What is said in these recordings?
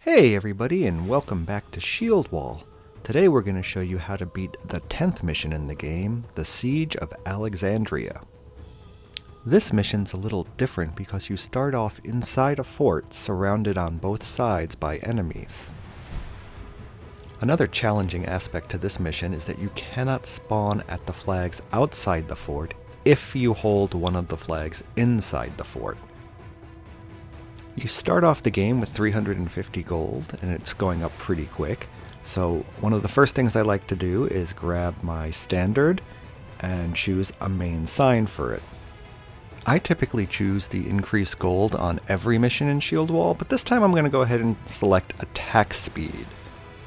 Hey everybody, and welcome back to Shieldwall. Today we're going to show you how to beat the 10th mission in the game, the Siege of Alexandria. This mission's a little different because you start off inside a fort surrounded on both sides by enemies. Another challenging aspect to this mission is that you cannot spawn at the flags outside the fort if you hold one of the flags inside the fort. You start off the game with 350 gold, and it's going up pretty quick. So one of the first things I like to do is grab my standard and choose a main sign for it. I typically choose the increased gold on every mission in Shieldwall, but this time I'm going to go ahead and select attack speed.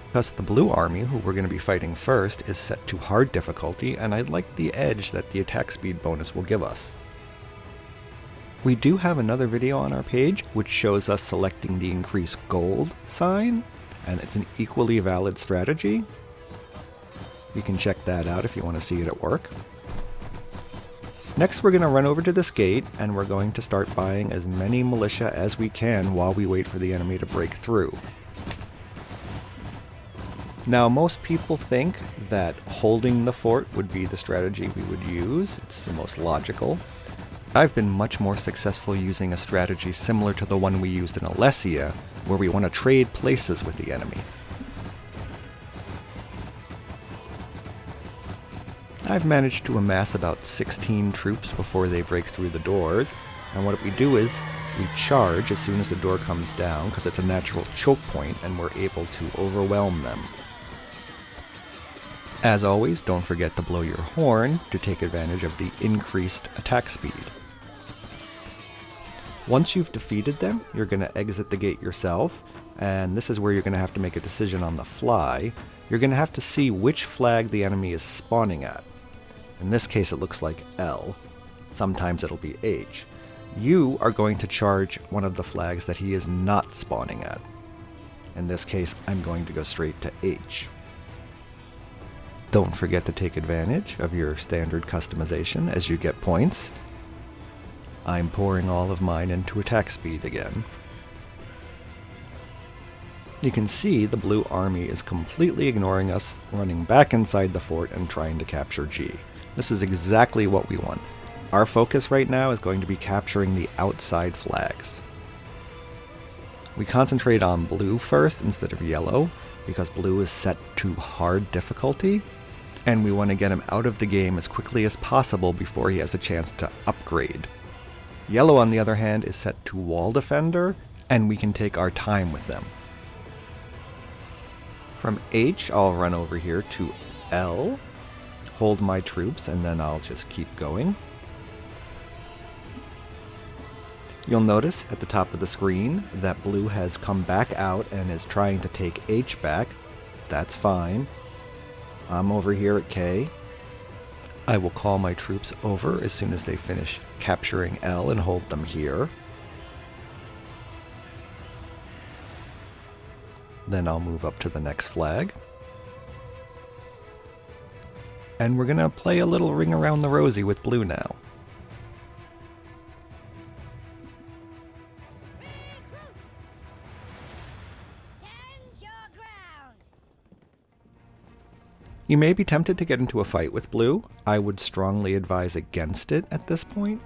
Because the blue army, who we're going to be fighting first, is set to hard difficulty, and I like the edge that the attack speed bonus will give us. We do have another video on our page which shows us selecting the increased gold sign, and it's an equally valid strategy. You can check that out if you want to see it at work. Next we're going to run over to this gate and we're going to start buying as many militia as we can while we wait for the enemy to break through. Now most people think that holding the fort would be the strategy we would use. It's the most logical. I've been much more successful using a strategy similar to the one we used in Alessia, where we want to trade places with the enemy. I've managed to amass about 16 troops before they break through the doors, and what we do is we charge as soon as the door comes down because it's a natural choke point and we're able to overwhelm them. As always, don't forget to blow your horn to take advantage of the increased attack speed. Once you've defeated them, you're going to exit the gate yourself, and this is where you're going to have to make a decision on the fly. You're going to have to see which flag the enemy is spawning at. In this case it looks like L. Sometimes it'll be H. You are going to charge one of the flags that he is not spawning at. In this case, I'm going to go straight to H. Don't forget to take advantage of your standard customization as you get points. I'm pouring all of mine into attack speed again. You can see the blue army is completely ignoring us, running back inside the fort and trying to capture G. This is exactly what we want. Our focus right now is going to be capturing the outside flags. We concentrate on blue first instead of yellow, because blue is set to hard difficulty, and we want to get him out of the game as quickly as possible before he has a chance to upgrade. Yellow, on the other hand, is set to wall defender, and we can take our time with them. From H, I'll run over here to L, hold my troops, and then I'll just keep going. You'll notice at the top of the screen that blue has come back out and is trying to take H back. That's fine. I'm over here at K. I will call my troops over as soon as they finish capturing L and hold them here. Then I'll move up to the next flag. And we're going to play a little ring around the rosy with blue now. You may be tempted to get into a fight with blue. I would strongly advise against it at this point.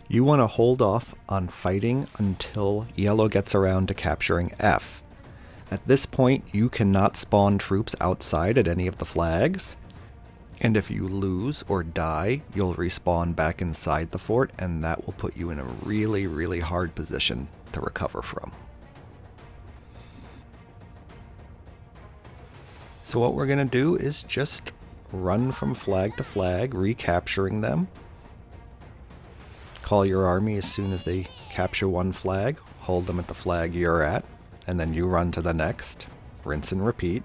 You want to hold off on fighting until yellow gets around to capturing F. At this point, you cannot spawn troops outside at any of the flags, and if you lose or die, you'll respawn back inside the fort, and that will put you in a really, really hard position to recover from. So what we're going to do is just run from flag to flag, recapturing them. Call your army as soon as they capture one flag, hold them at the flag you're at, and then you run to the next. Rinse and repeat.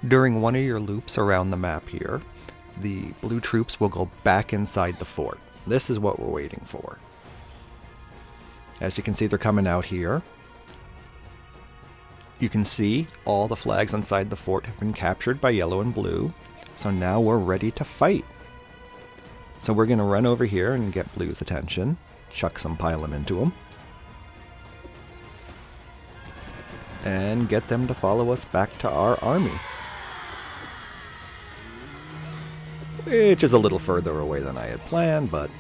During one of your loops around the map here, the blue troops will go back inside the fort. This is what we're waiting for. As you can see, they're coming out here. You can see all the flags inside the fort have been captured by yellow and blue, so now we're ready to fight. So we're going to run over here and get blue's attention. Chuck some pylum into them. And get them to follow us back to our army. Which is a little further away than I had planned, but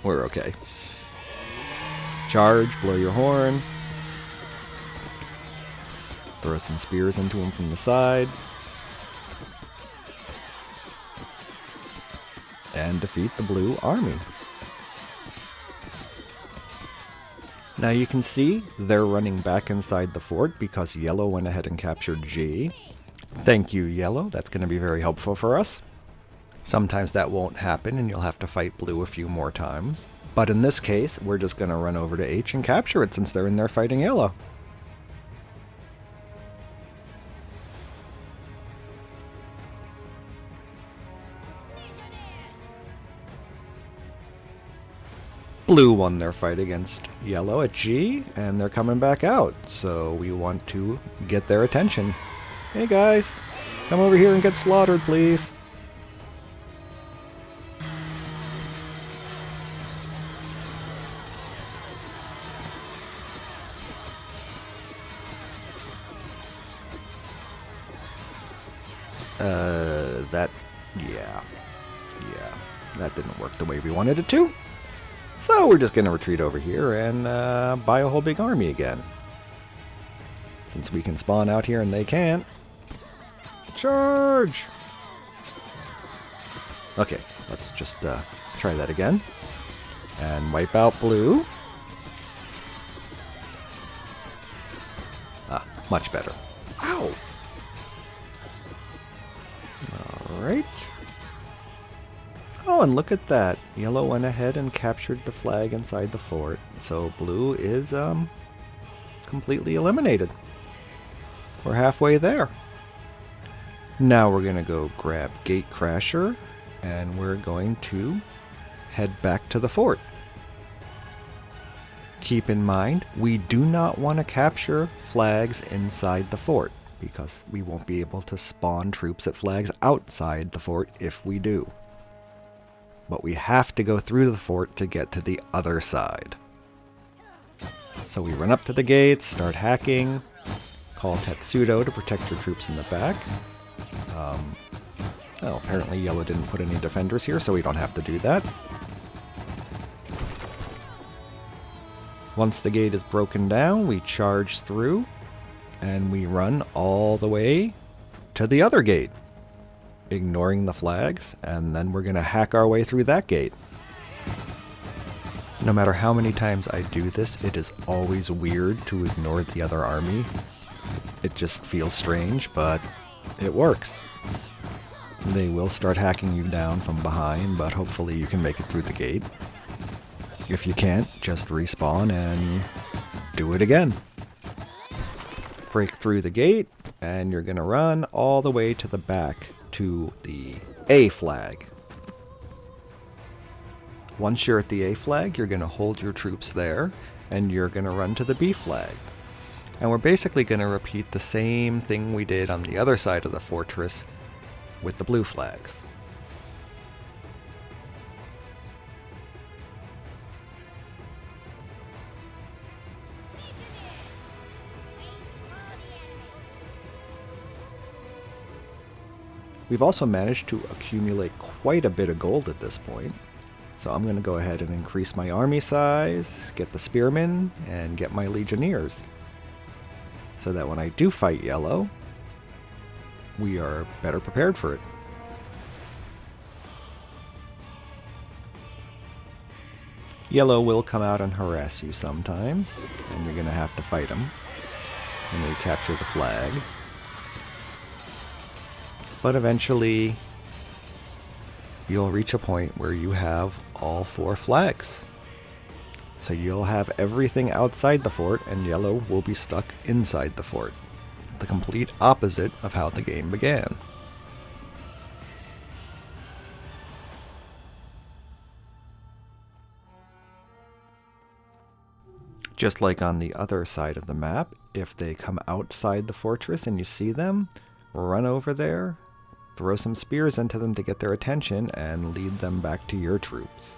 we're okay. Charge, blow your horn. Throw some spears into them from the side. And defeat the blue army. Now you can see they're running back inside the fort because yellow went ahead and captured G. Thank you, yellow. That's going to be very helpful for us. Sometimes that won't happen and you'll have to fight blue a few more times. But in this case, we're just going to run over to H and capture it since they're in there fighting yellow. Blue won their fight against yellow at G, and they're coming back out, so we want to get their attention. Hey guys, come over here and get slaughtered, please. That didn't work the way we wanted it to. So we're just going to retreat over here and buy a whole big army again. Since we can spawn out here and they can't. Charge! Okay, let's just try that again. And wipe out blue. Ah, much better. Ow! Alright. Oh, and look at that. Yellow went ahead and captured the flag inside the fort. So blue is completely eliminated. We're halfway there. Now we're going to go grab Gatecrasher, and we're going to head back to the fort. Keep in mind, we do not want to capture flags inside the fort, because we won't be able to spawn troops at flags outside the fort if we do. But we have to go through the fort to get to the other side. So we run up to the gates, start hacking, call Tetsudo to protect your troops in the back. Apparently yellow didn't put any defenders here, so we don't have to do that. Once the gate is broken down, we charge through, and we run all the way to the other gate, ignoring the flags, and then we're going to hack our way through that gate. No matter how many times I do this, it is always weird to ignore the other army. It just feels strange, but it works. They will start hacking you down from behind, but hopefully you can make it through the gate. If you can't, just respawn and do it again. Break through the gate, and you're going to run all the way to the back to the A flag. Once you're at the A flag, you're going to hold your troops there, and you're going to run to the B flag. And we're basically going to repeat the same thing we did on the other side of the fortress with the blue flags. We've also managed to accumulate quite a bit of gold at this point. So I'm going to go ahead and increase my army size, get the spearmen, and get my legionnaires. So that when I do fight yellow, we are better prepared for it. Yellow will come out and harass you sometimes, and you're going to have to fight them when they capture the flag. But eventually, you'll reach a point where you have all 4 flags. So you'll have everything outside the fort, and yellow will be stuck inside the fort. The complete opposite of how the game began. Just like on the other side of the map, if they come outside the fortress and you see them, run over there, throw some spears into them to get their attention and lead them back to your troops.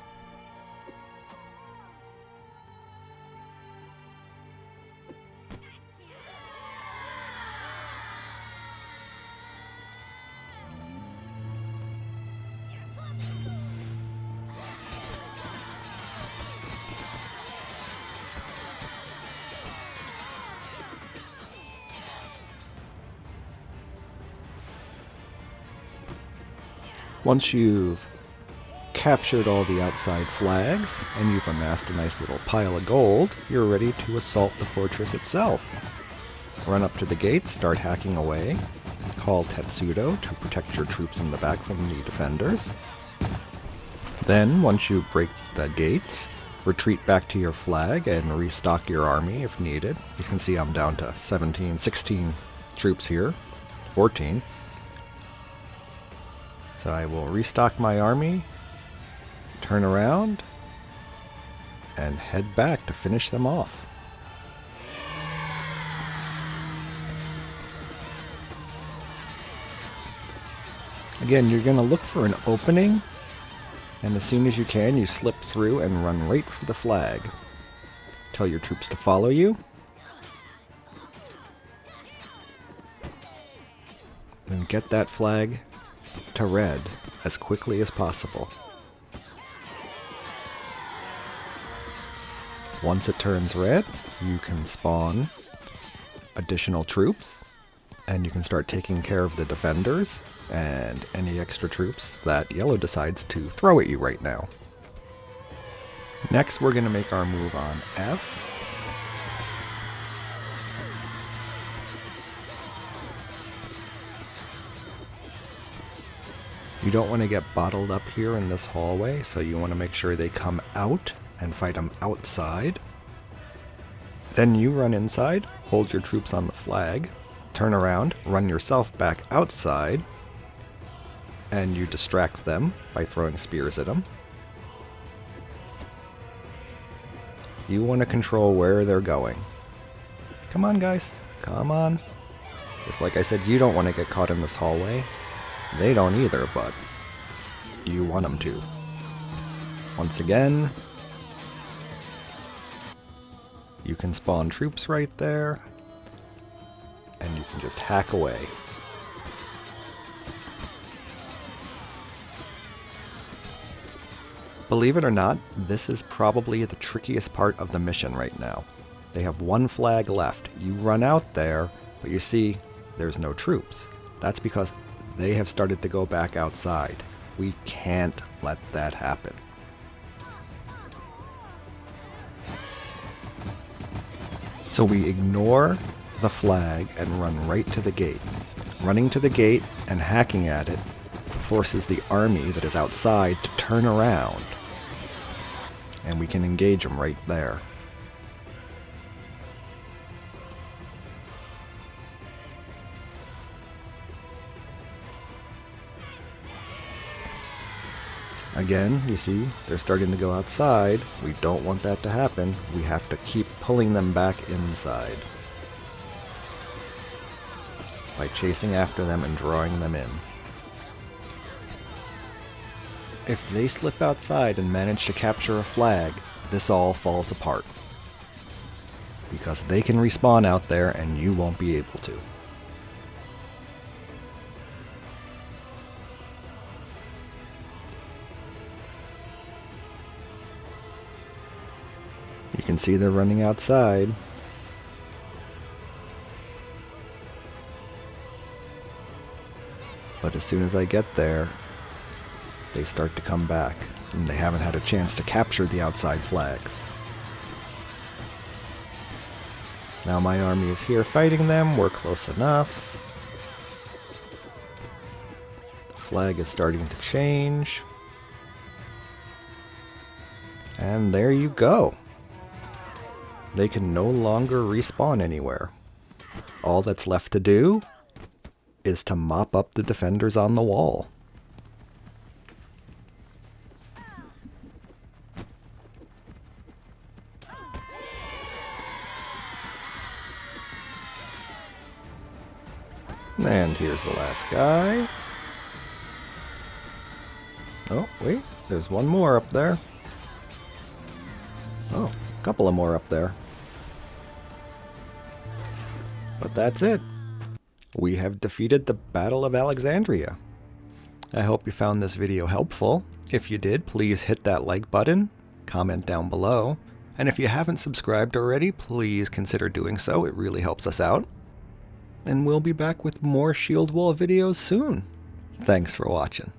Once you've captured all the outside flags and you've amassed a nice little pile of gold, you're ready to assault the fortress itself. Run up to the gates, start hacking away, call Tetsudo to protect your troops in the back from the defenders. Then, once you break the gates, retreat back to your flag and restock your army if needed. You can see I'm down to 16 troops here, 14. So I will restock my army, turn around, and head back to finish them off. Again, you're going to look for an opening, and as soon as you can, you slip through and run right for the flag. Tell your troops to follow you. And get that flag to red as quickly as possible. Once it turns red, you can spawn additional troops, and you can start taking care of the defenders and any extra troops that yellow decides to throw at you right now. Next, we're going to make our move on F. You don't want to get bottled up here in this hallway, so you want to make sure they come out and fight them outside. Then you run inside, hold your troops on the flag, turn around, run yourself back outside, and you distract them by throwing spears at them. You want to control where they're going. Come on, guys. Come on. Just like I said, you don't want to get caught in this hallway. They don't either, but you want them to. Once again, you can spawn troops right there, and you can just hack away. Believe it or not, this is probably the trickiest part of the mission right now. They have one flag left. You run out there, but you see there's no troops. That's because they have started to go back outside. We can't let that happen. So we ignore the flag and run right to the gate. Running to the gate and hacking at it forces the army that is outside to turn around, and we can engage them right there. Again, you see, they're starting to go outside. We don't want that to happen. We have to keep pulling them back inside by chasing after them and drawing them in. If they slip outside and manage to capture a flag, this all falls apart, because they can respawn out there and you won't be able to. You can see they're running outside. But as soon as I get there, they start to come back, and they haven't had a chance to capture the outside flags. Now my army is here fighting them. We're close enough. The flag is starting to change. And there you go. They can no longer respawn anywhere. All that's left to do is to mop up the defenders on the wall. And here's the last guy. Oh, wait, there's one more up there. Oh, a couple of more up there. But that's it. We have defeated the Battle of Alexandria. I hope you found this video helpful. If you did, please hit that like button, comment down below, and if you haven't subscribed already, please consider doing so. It really helps us out. And we'll be back with more Shieldwall videos soon. Thanks for watching.